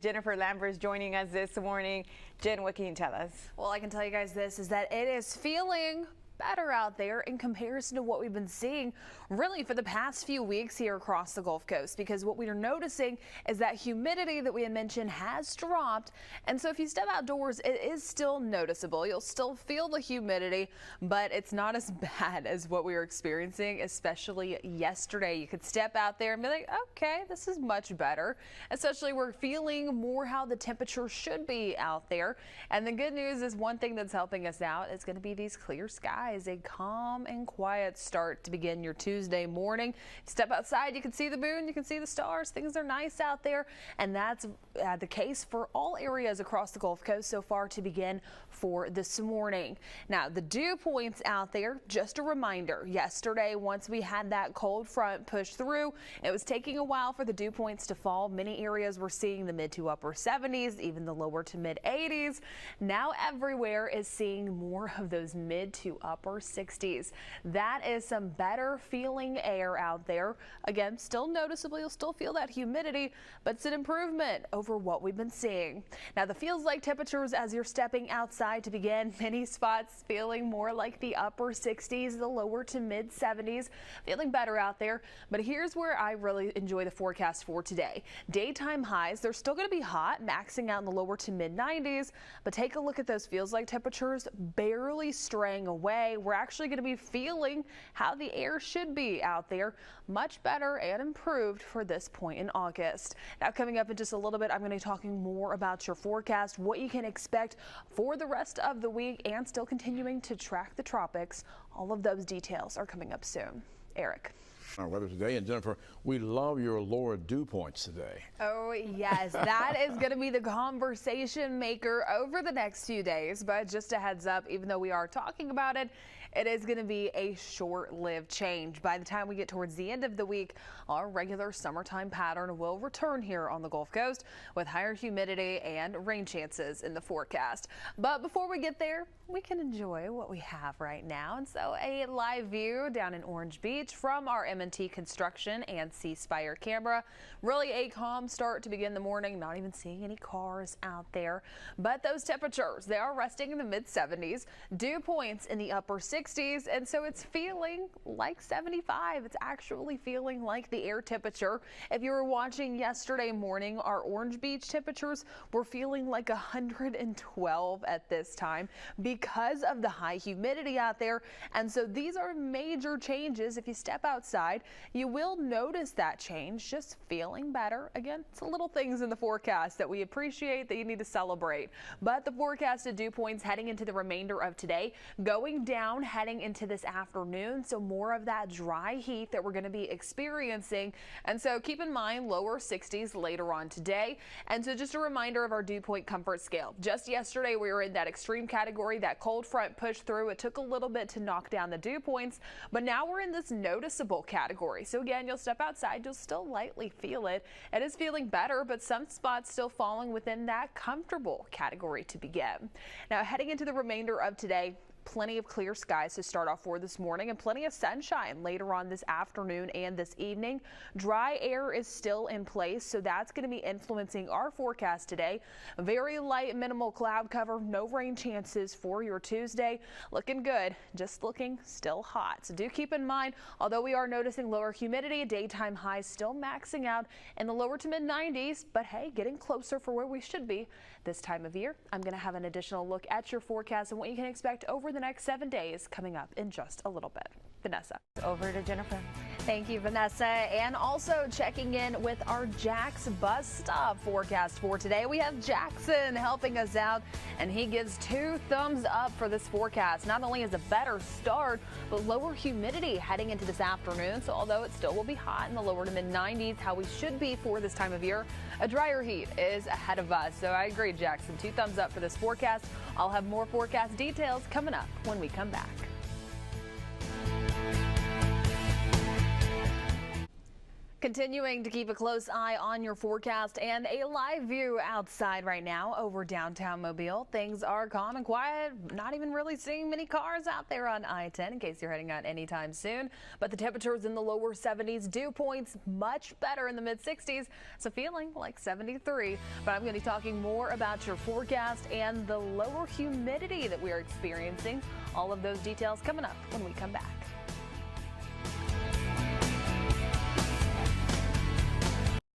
Jennifer Lambert is joining us this morning. Jen, what can you tell us? Well, I can tell you guys this is that it is feeling better out there in comparison to what we've been seeing really for the past few weeks here across the Gulf Coast, because what we are noticing is that humidity that we had mentioned has dropped. And so if you step outdoors, it is still noticeable. You'll still feel the humidity, but it's not as bad as what we were experiencing, especially yesterday. You could step out there and be like, okay, this is much better. Especially we're feeling more how the temperature should be out there. And the good news is one thing that's helping us out is going to be these clear skies. A calm and quiet start to begin your Tuesday morning. Step outside, you can see the moon, you can see the stars. Things are nice out there, and that's the case for all areas across the Gulf Coast so far to begin for this morning. Now, the dew points out there, just a reminder, yesterday once we had that cold front push through, it was taking a while for the dew points to fall. Many areas were seeing the mid to upper 70s, even the lower to mid 80s. Now everywhere is seeing more of those mid to upper 60s. That is some better feeling air out there. Again, still noticeable. You'll still feel that humidity, but it's an improvement over what we've been seeing. Now, the feels like temperatures as you're stepping outside to begin, many spots feeling more like the upper 60s, the lower to mid 70s, feeling better out there. But here's where I really enjoy the forecast for today. Daytime highs, they're still going to be hot, maxing out in the lower to mid 90s, but take a look at those feels like temperatures barely straying away. We're actually going to be feeling how the air should be out there, much better and improved for this point in August. Now, coming up in just a little bit, I'm going to be talking more about your forecast, what you can expect for the rest of the week, and still continuing to track the tropics. All of those details are coming up soon. Eric. Our weather today, and Jennifer, we love your lower dew points today. Oh yes, that is going to be the conversation maker over the next few days, but just a heads up, even though we are talking about it, it is going to be a short-lived change. By the time we get towards the end of the week, our regular summertime pattern will return here on the Gulf Coast with higher humidity and rain chances in the forecast. But before we get there, we can enjoy what we have right now. And so a live view down in Orange Beach from our M&T Construction and C Spire camera. Really a calm start to begin the morning, not even seeing any cars out there. But those temperatures, they are resting in the mid 70s, dew points in the upper 60s, and so it's feeling like 75. It's actually feeling like the air temperature. If you were watching yesterday morning, our Orange Beach temperatures were feeling like 112 at this time because of the high humidity out there. And so these are major changes. If you step outside, you will notice that change, just feeling better. Again, it's the little things in the forecast that we appreciate that you need to celebrate. But the forecasted dew points heading into the remainder of today, going down heading into this afternoon. So more of that dry heat that we're going to be experiencing. And so keep in mind lower 60s later on today. And so just a reminder of our dew point comfort scale. Just yesterday, we were in that extreme category. That cold front pushed through. It took a little bit to knock down the dew points, but now we're in this noticeable category. So again, you'll step outside, you'll still lightly feel it. It is feeling better, but some spots still falling within that comfortable category to begin. Now, heading into the remainder of today, plenty of clear skies to start off for this morning and plenty of sunshine later on this afternoon and this evening. Dry air is still in place, so that's going to be influencing our forecast today. Very light minimal cloud cover, no rain chances for your Tuesday. Looking good, just looking still hot. So do keep in mind, although we are noticing lower humidity, daytime highs still maxing out in the lower to mid 90s, but hey, getting closer for where we should be this time of year. I'm going to have an additional look at your forecast and what you can expect over the next 7 days coming up in just a little bit. Vanessa. Over to Jennifer. Thank you, Vanessa. And also checking in with our Jax bus stop forecast for today. We have Jackson helping us out, and he gives 2 thumbs up for this forecast. Not only is a better start, but lower humidity heading into this afternoon. So although it still will be hot in the lower to mid 90s, how we should be for this time of year, a drier heat is ahead of us. So I agree, Jackson. 2 thumbs up for this forecast. I'll have more forecast details coming up when we come back. Continuing to keep a close eye on your forecast and a live view outside right now over downtown Mobile. Things are calm and quiet, not even really seeing many cars out there on I-10 in case you're heading out anytime soon. But the temperatures in the lower 70s, dew points much better in the mid 60s, so feeling like 73. But I'm going to be talking more about your forecast and the lower humidity that we're experiencing. All of those details coming up when we come back.